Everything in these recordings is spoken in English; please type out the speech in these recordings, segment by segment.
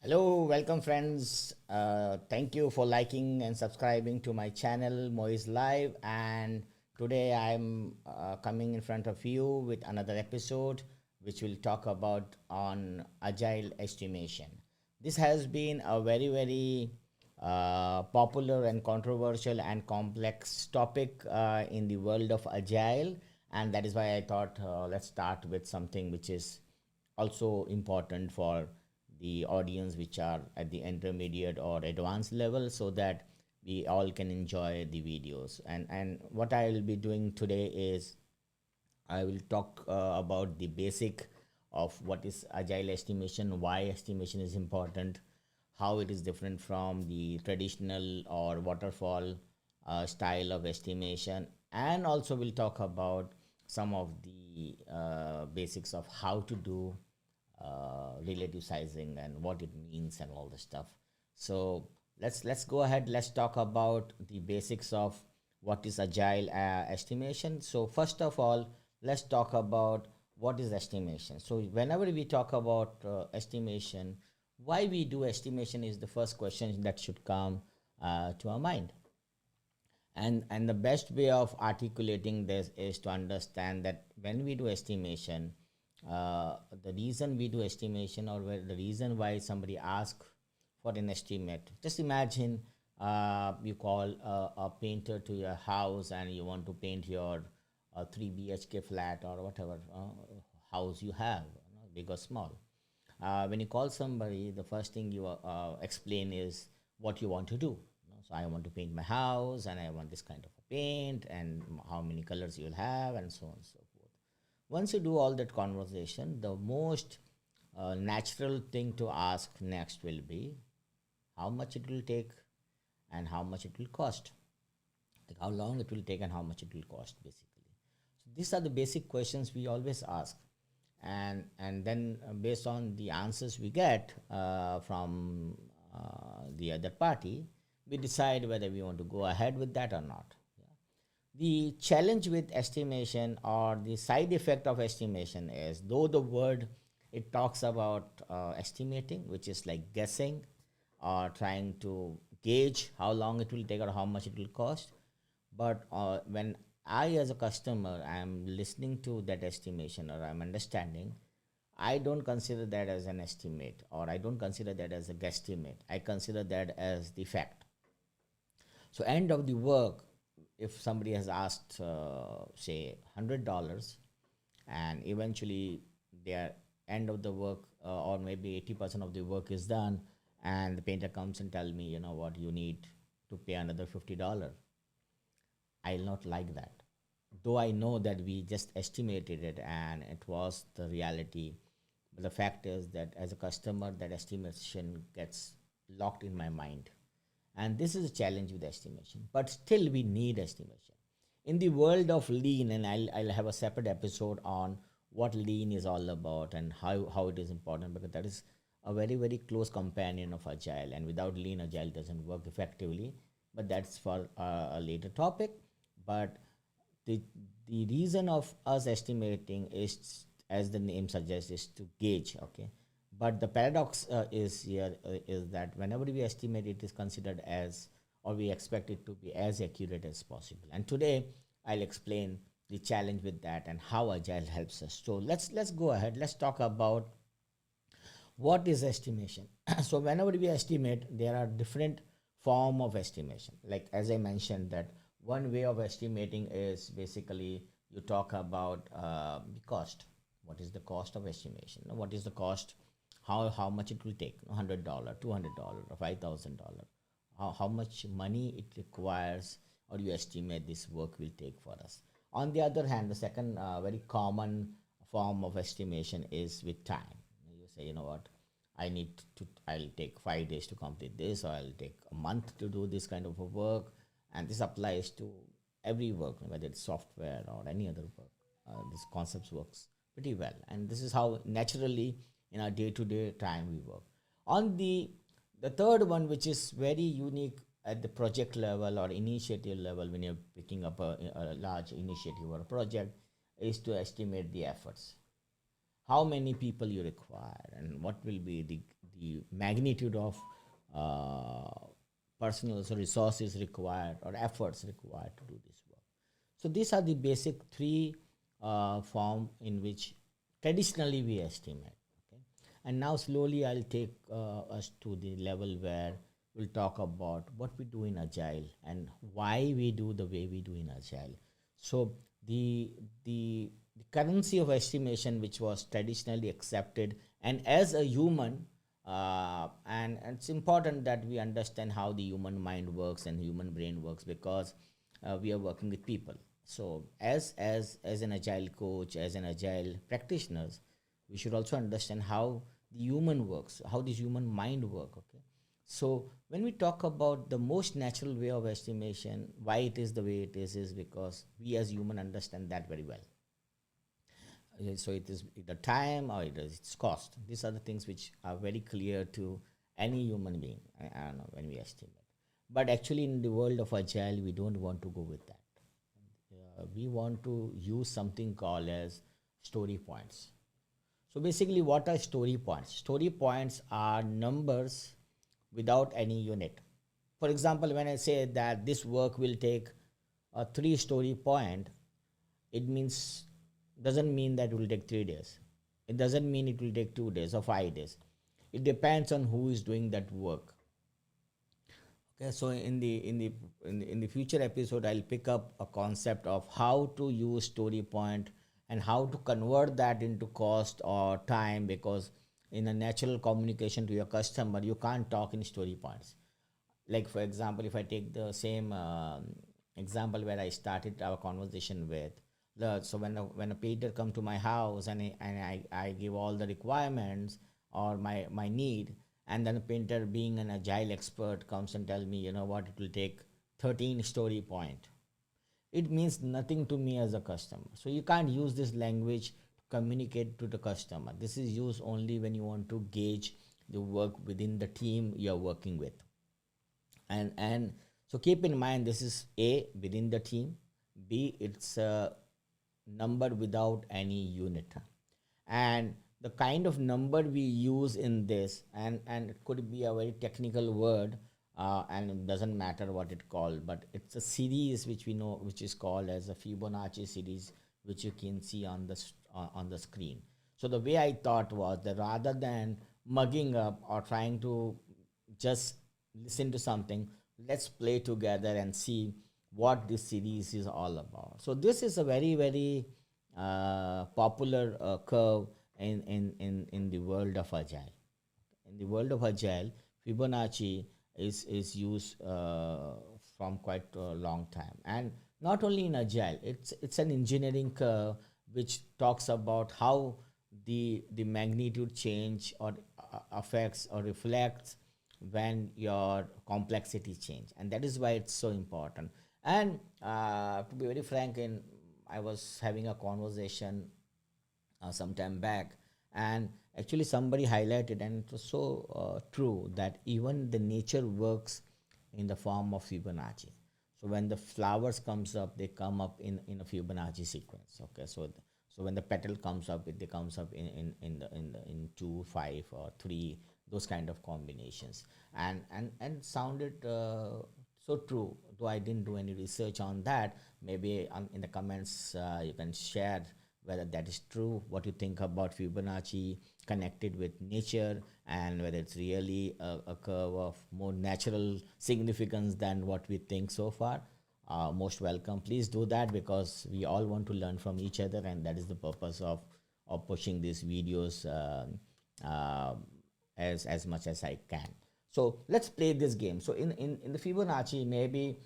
Hello, welcome friends. Thank you for liking and subscribing to my channel Moise Live. And today I'm coming in front of you with another episode which will talk about on agile estimation. This has been a very popular and controversial and complex topic in the world of agile, and that is why I thought let's start with something which is also important for the audience which are at the intermediate or advanced level, so that we all can enjoy the videos. And what I will be doing today is I will talk about the basic of what is agile estimation, why estimation is important, how it is different from the traditional or waterfall style of estimation, and also we'll talk about some of the basics of how to do relative sizing and what it means and all the stuff. So let's go ahead. Let's talk about the basics of what is agile estimation. So first of all, let's talk about what is estimation. So whenever we talk about estimation, why we do estimation is the first question that should come to our mind. And the best way of articulating this is to understand that when we do estimation, the reason we do estimation, or the reason why somebody asks for an estimate, just imagine you call a painter to your house and you want to paint your 3 BHK flat or whatever house you have, big or small. When you call somebody, the first thing you explain is what you want to do. So I want to paint my house and I want this kind of a paint and how many colors you'll have and so on and so forth. Once you do all that conversation, the most natural thing to ask next will be how much it will take and how much it will cost. Like how long it will take and how much it will cost, basically. So these are the basic questions we always ask. And then based on the answers we get from the other party, we decide whether we want to go ahead with that or not. The challenge with estimation, or the side effect of estimation, is though the word it talks about estimating, which is like guessing or trying to gauge how long it will take or how much it will cost. But when I, as a customer, am listening to that estimation or I'm understanding, I don't consider that as an estimate, or I don't consider that as a guesstimate. I consider that as the fact. So end of the work, if somebody has asked, say, $100, and eventually their end of the work, or maybe 80% of the work is done, and the painter comes and tell me, you know what, you need to pay another $50. I'll not like that. Though I know that we just estimated it and it was the reality, but the fact is that as a customer, that estimation gets locked in my mind. And this is a challenge with estimation, but still we need estimation. In the world of lean, and I'll have a separate episode on what lean is all about and how it is important, because that is a very close companion of agile, and without lean, agile doesn't work effectively. But that's for a later topic. But the the reason of us estimating is, as the name suggests, is to gauge. Okay, but the paradox is here is that whenever we estimate, it is considered as, or we expect it to be as accurate as possible. And today I'll explain the challenge with that and how agile helps us. So let's go ahead. Let's talk about what is estimation. So whenever we estimate, there are different form of estimation. Like as I mentioned, that one way of estimating is basically you talk about the cost. What is the cost of estimation? What is the cost? How much it will take? $100, $200, or $5,000. How much money it requires, or you estimate this work will take for us. On the other hand, the second very common form of estimation is with time. You say, you know what, I'll take 5 days to complete this, or I'll take a month to do this kind of a work. And this applies to every work, whether it's software or any other work. This concepts works pretty well, and this is how naturally in our day-to-day time we work. On the third one, which is very unique at the project level or initiative level, when you're picking up a large initiative or a project, is to estimate the efforts, how many people you require, and what will be the magnitude of uh, personal resources required or efforts required to do this work. So these are the basic three form in which traditionally we estimate. Okay, and now slowly I'll take us to the level where we'll talk about what we do in Agile and why we do the way we do in Agile. So the the currency of estimation, which was traditionally accepted, and as a human, and it's important that we understand how the human mind works and human brain works, because we are working with people. So as an agile coach, as an agile practitioners, we should also understand how the human works, how the human mind work. Okay, so when we talk about the most natural way of estimation, why it is the way it is because we as human understand that very well. So it is the time or it is its cost. These are the things which are very clear to any human being. I don't know, when we estimate. But actually, in the world of agile, we don't want to go with that. We want to use something called as story points. So basically, what are story points? Story points are numbers without any unit. For example, when I say that this work will take a three-story point, it means doesn't mean that it will take 3 days. It doesn't mean it will take 2 days or 5 days. It depends on who is doing that work. Okay, so in the future episode, I'll pick up a concept of how to use story point and how to convert that into cost or time, because in a natural communication to your customer, you can't talk in story points. Like for example, if I take the same example where I started our conversation with, so when a painter come to my house and I give all the requirements or my need, and then the painter, being an agile expert, comes and tell me, you know what, it will take 13 story point, it means nothing to me as a customer. So you can't use this language to communicate to the customer. This is used only when you want to gauge the work within the team you're working with. And so keep in mind, this is A, within the team, B, it's a number without any unit, and the kind of number we use in this, and it could be a very technical word, and it doesn't matter what it called, but it's a series which we know, which is called as a Fibonacci series, which you can see on the screen. So the way I thought was that rather than mugging up or trying to just listen to something, let's play together and see what this series is all about. So this is a very very popular curve in the world of agile. In the world of agile, Fibonacci is used from quite a long time, and not only in agile, it's an engineering curve which talks about how the magnitude change or affects or reflects when your complexity change, and that is why it's so important. And to be very frank, in I was having a conversation some time back, and actually somebody highlighted, and it was so true, that even the nature works in the form of Fibonacci. So when the flowers comes up, they come up in a Fibonacci sequence. Okay, so when the petal comes up, it comes up in 2, 5, or 3, those kind of combinations, and sounded so true. Though I didn't do any research on that, maybe in the comments you can share whether that is true, what you think about Fibonacci connected with nature, and whether it's really a curve of more natural significance than what we think so far. Most welcome. Please do that, because we all want to learn from each other, and that is the purpose of pushing these videos as much as I can. So let's play this game. So in the Fibonacci, maybe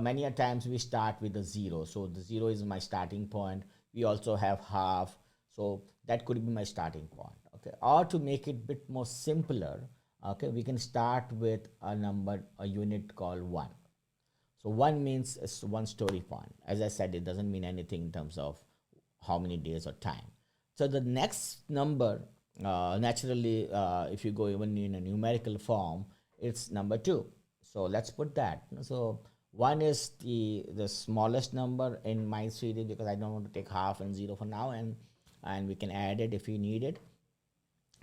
many a times we start with a 0. So the 0 is my starting point. We also have half. So that could be my starting point. Okay. Or to make it a bit more simpler, okay, we can start with a number, a unit called 1. So 1 means it's one story point. As I said, it doesn't mean anything in terms of how many days or time. So the next number, naturally, if you go even in a numerical form, it's number 2. So let's put that. So 1 is the smallest number in my series, because I don't want to take half and 0 for now, and we can add it if we need it.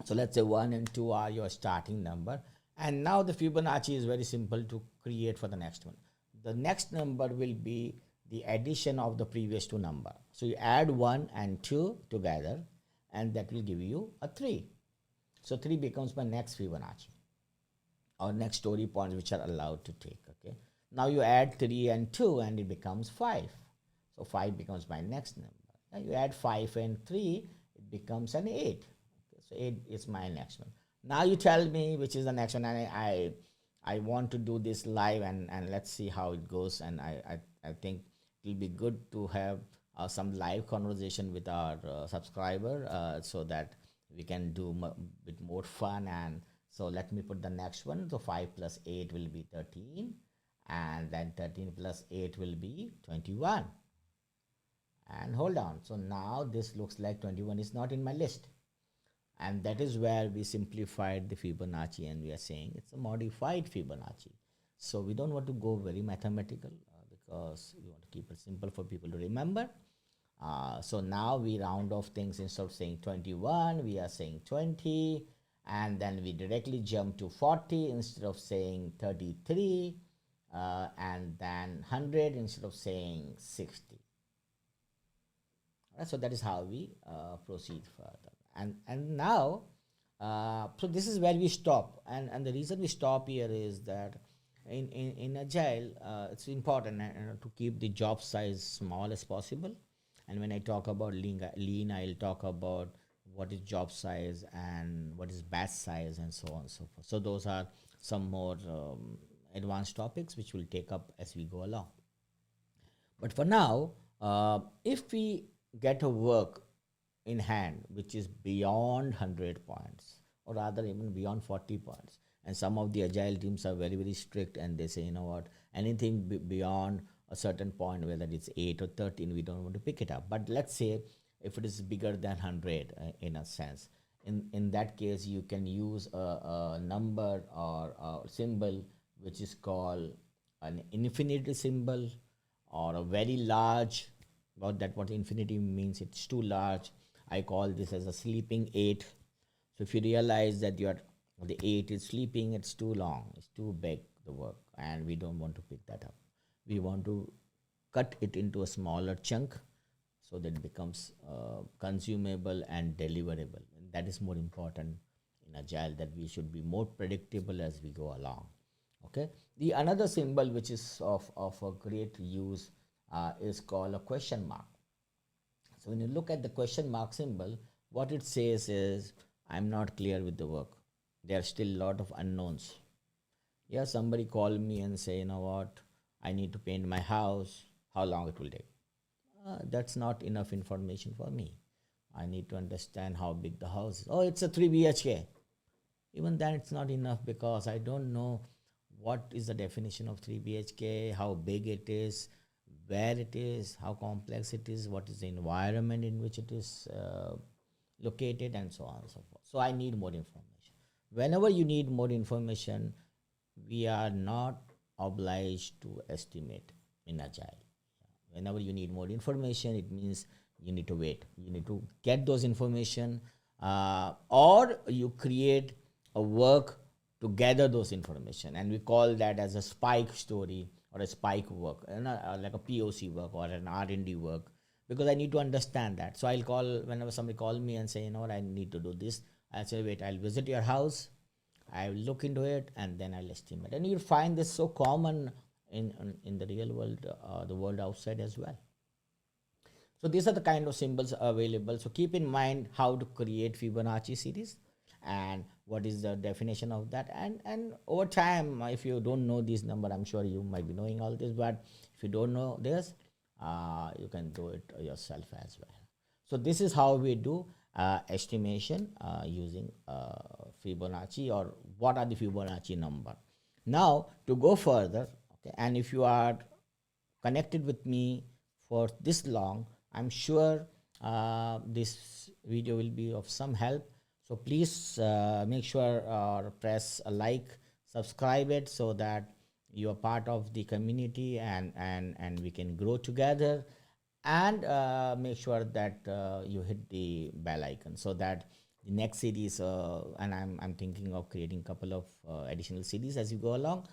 So let's say 1 and 2 are your starting number. And now the Fibonacci is very simple to create for the next one. The next number will be the addition of the previous two number. So you add 1 and 2 together, and that will give you a 3. So 3 becomes my next Fibonacci, or next story points which are allowed to take. Okay. Now you add 3 and 2 and it becomes 5. So 5 becomes my next number. Now you add 5 and 3, it becomes an 8. Okay. So 8 is my next one. Now you tell me which is the next one, and I want to do this live, and let's see how it goes. And I think it will be good to have some live conversation with our subscriber, so that we can do a bit more fun. And so let me put the next one. So 5 plus 8 will be 13, and then 13 plus 8 will be 21. And hold on, so now this looks like 21 is not in my list. And that is where we simplified the Fibonacci, and we are saying it's a modified Fibonacci. So we don't want to go very mathematical, because we want to keep it simple for people to remember. So now we round off things. Instead of saying 21, we are saying 20, and then we directly jump to 40 instead of saying 33, and then 100 instead of saying 60. So that is how we proceed further. And now, so this is where we stop. And the reason we stop here is that in Agile, it's important to keep the job size small as possible. And when I talk about lean, I'll talk about what is job size and what is batch size and so on and so forth. So those are some more advanced topics which we'll take up as we go along. But for now, if we get a work in hand which is beyond 100 points, or rather even beyond 40 points, and some of the agile teams are very, very strict, and they say, you know what, anything beyond a certain point, whether it's 8 or 13, we don't want to pick it up. But let's say if it is bigger than 100, in a sense, in that case you can use a number or a symbol which is called an infinity symbol, or a very large. What infinity means, it's too large. I call this as a sleeping 8. So if you realize that the 8 is sleeping, it's too long, it's too big, the work, and we don't want to pick that up. We want to cut it into a smaller chunk so that it becomes consumable and deliverable. And that is more important in Agile, that we should be more predictable as we go along. Okay. The another symbol which is of a great use is called a question mark. So when you look at the question mark symbol, what it says is, I'm not clear with the work. There are still a lot of unknowns. Yeah, somebody call me and say, you know what, I need to paint my house. How long it will take? That's not enough information for me. I need to understand how big the house is. Oh, it's a 3 BHK. Even then it's not enough, because I don't know what is the definition of 3 BHK, how big it is, where it is, how complex it is, what is the environment in which it is located, and so on and so forth. So I need more information. Whenever you need more information, we are not obliged to estimate in Agile. Whenever you need more information, it means you need to wait. You need to get those information, or you create a work to gather those information, and we call that as a spike story or a spike work, like a POC work or an R&D work, because I need to understand that. So I'll call, whenever somebody calls me and say, you know what, I need to do this, I'll say, wait, I'll visit your house, I'll look into it, and then I'll estimate. And you'll find this so common in the real world, the world outside as well. So these are the kind of symbols available. So keep in mind how to create Fibonacci series and what is the definition of that. And over time, if you don't know this number, I'm sure you might be knowing all this, but if you don't know this, you can do it yourself as well. So this is how we do estimation using Fibonacci, or what are the Fibonacci number. Now to go further, okay, and if you are connected with me for this long, I'm sure this video will be of some help. So please make sure press a like, subscribe it, so that you are part of the community, and we can grow together. And make sure that you hit the bell icon, so that the next series, and I'm thinking of creating a couple of additional series as you go along.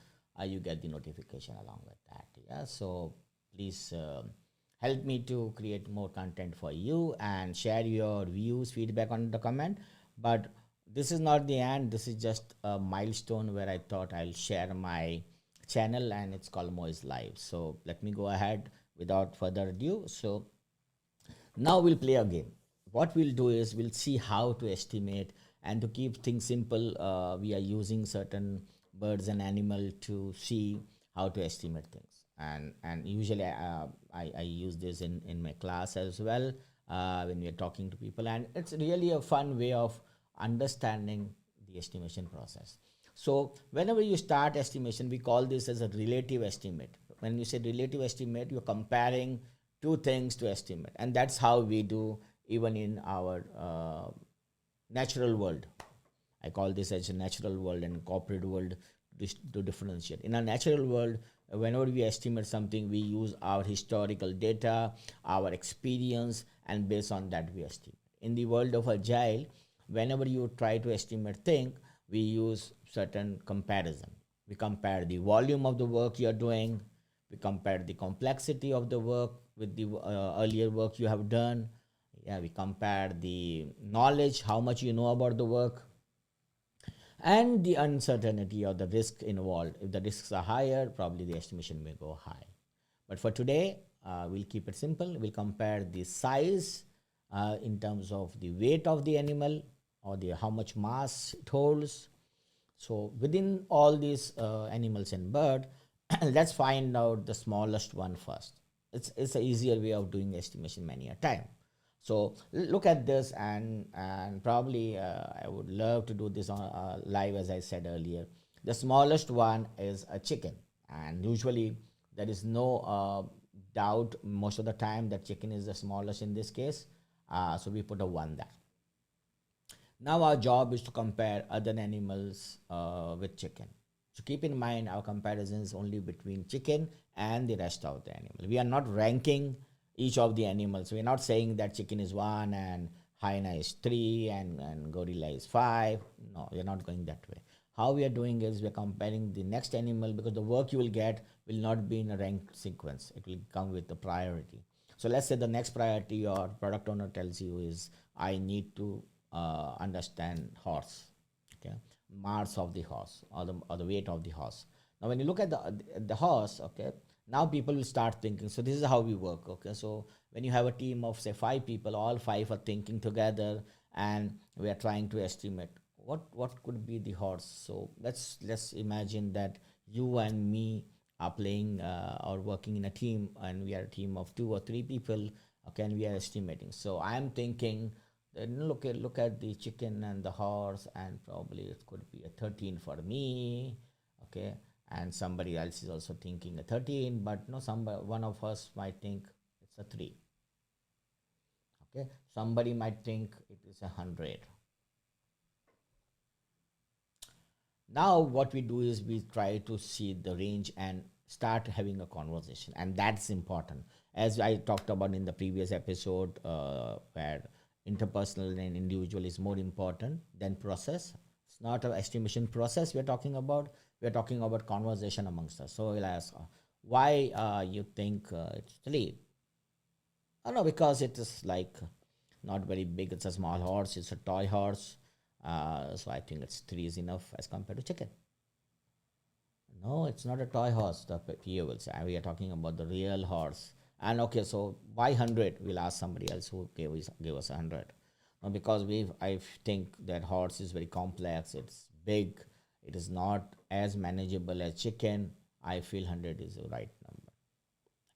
You get the notification along with that. Yeah, so please help me to create more content for you and share your views, feedback on the comment. But this is not the end. This is just a milestone where I thought I'll share my channel, and it's called Moise Live. So let me go ahead without further ado. So now we'll play a game. What we'll do is we'll see how to estimate, and to keep things simple, we are using certain birds and animal to see how to estimate things. And usually I use this in my class as well, when we are talking to people, and it's really a fun way of understanding the estimation process. So whenever you start estimation, we call this as a relative estimate. When you say relative estimate, you're comparing two things to estimate, and that's how we do even in our natural world. I call this as a natural world and corporate world to differentiate. In a natural world, whenever we estimate something, we use our historical data, our experience, and based on that we estimate. In the world of agile, whenever you try to estimate thing, we use certain comparison. We compare the volume of the work you're doing, we compare the complexity of the work with the earlier work you have done. Yeah, we compare the knowledge, how much you know about the work, and the uncertainty or the risk involved. If the risks are higher, probably the estimation may go high. But for today, we'll keep it simple. We'll compare the size in terms of the weight of the animal, or the how much mass it holds. So within all these animals and bird, let's find out the smallest one first. It's an easier way of doing estimation many a time. So look at this, and probably I would love to do this on live, as I said earlier. The smallest one is a chicken, and usually there is no doubt most of the time that chicken is the smallest in this case. So we put a 1 there. Now our job is to compare other animals with chicken. So keep in mind our comparison is only between chicken and the rest of the animal. We are not ranking each of the animals. We are not saying that chicken is 1 and hyena is 3 and gorilla is 5. No, we are not going that way. How we are doing is we are comparing the next animal, because the work you will get will not be in a ranked sequence. It will come with the priority. So let's say the next priority your product owner tells you is, I need to understand horse, okay, mass of the horse, or the weight of the horse. Now when you look at the horse, okay, now people will start thinking. So this is how we work, okay. So when you have a team of say 5 people, all 5 are thinking together, and we are trying to estimate what could be the horse. So let's imagine that you and me are playing or working in a team, and we are a team of 2 or 3 people, okay, and we are estimating. So I am thinking, look at the chicken and the horse, and probably it could be a 13 for me, okay, and somebody else is also thinking a 13, but no, one of us might think it's a 3, okay, somebody might think it is 100. Now what we do is we try to see the range and start having a conversation, and that's important, as I talked about in the previous episode, where interpersonal and individual is more important than process. It's not an estimation process we're talking about. We're talking about conversation amongst us. So we'll ask, why you think it's 3? Oh no, because it is like not very big. It's a small horse. It's a toy horse. So I think it's 3 is enough as compared to chicken. No, it's not a toy horse. The PA will say, we are talking about the real horse. And okay, so why 100? We'll ask somebody else who gave us 100. Because I think that horse is very complex. It's big. It is not as manageable as chicken. I feel 100 is the right number.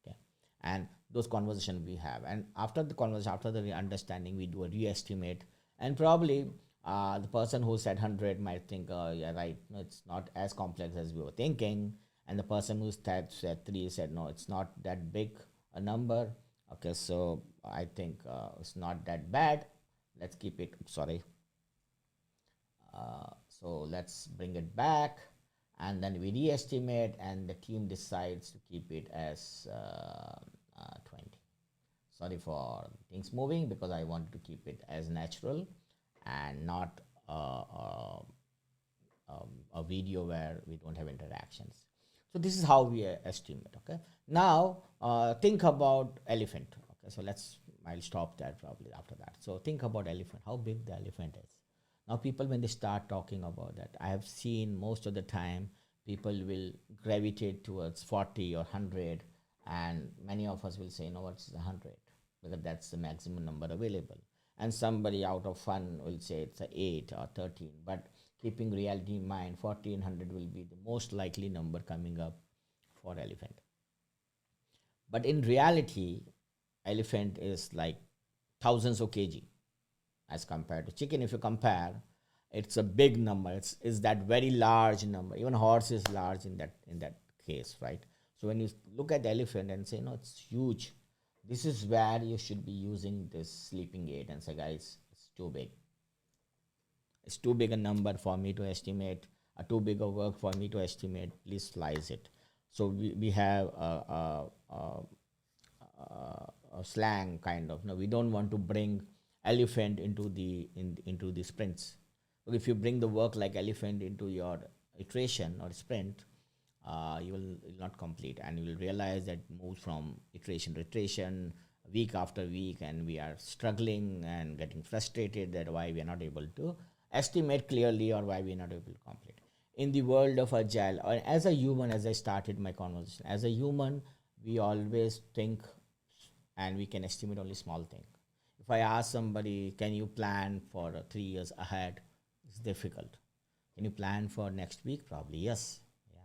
Okay, and those conversations we have, and after the conversation, after the understanding, we do a re-estimate, and probably the person who said 100 might think, oh yeah, right, no, it's not as complex as we were thinking, and the person who said 3 said, no, it's not that big a number. Okay, so I think it's not that bad. Let's keep it, sorry, so let's bring it back, and then we re-estimate, and the team decides to keep it as 20. Sorry for things moving, because I want to keep it as natural, and not a video where we don't have interactions. So this is how we estimate. Okay. Now think about elephant. Okay. So I'll stop there probably after that. So think about elephant. How big the elephant is. Now people, when they start talking about that, I have seen most of the time people will gravitate towards 40 or 100, and many of us will say, no, what's 100? Because that's the maximum number available. And somebody out of fun will say it's a 8 or 13. But keeping reality in mind, 40 and 100 will be the most likely number coming up for elephant. But in reality, elephant is like thousands of kg as compared to chicken. If you compare, it's a big number. It's that very large number. Even horse is large in that case, right? So when you look at the elephant and say, no, it's huge, this is where you should be using this sleeping aid and say, guys, it's too big. It's too big a number for me to estimate, too big a work for me to estimate. Please slice it. So we have a slang kind of. No, we don't want to bring elephant into the sprints. But if you bring the work like elephant into your iteration or sprint, you will not complete, and you will realize that moves from iteration to iteration, week after week, and we are struggling and getting frustrated that why we are not able to estimate clearly or why we are not able to complete. In the world of agile, or as a human, as I started my conversation, as a human, we always think and we can estimate only small thing. If I ask somebody, can you plan for 3 years ahead? It's difficult. Can you plan for next week? Probably yes. Yeah.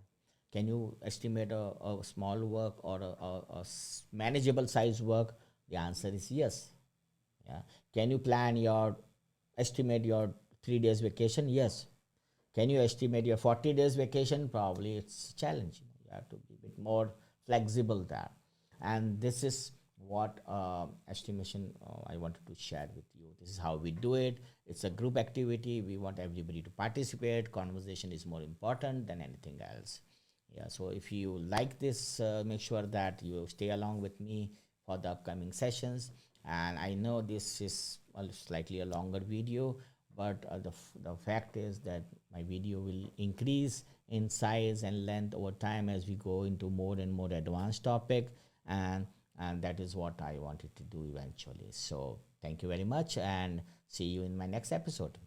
Can you estimate a small work or a manageable size work? The answer is yes. Yeah. Can you estimate your 3 days vacation? Yes. Can you estimate your 40 days vacation? Probably it's challenging. You have to be a bit more flexible there. And this is what estimation I wanted to share with you. This is how we do it. It's a group activity. We want everybody to participate. Conversation is more important than anything else. Yeah, so if you like this, make sure that you stay along with me for the upcoming sessions. And I know this is slightly a longer video, but the fact is that my video will increase in size and length over time as we go into more and more advanced topic, and that is what I wanted to do eventually. So thank you very much, and see you in my next episode.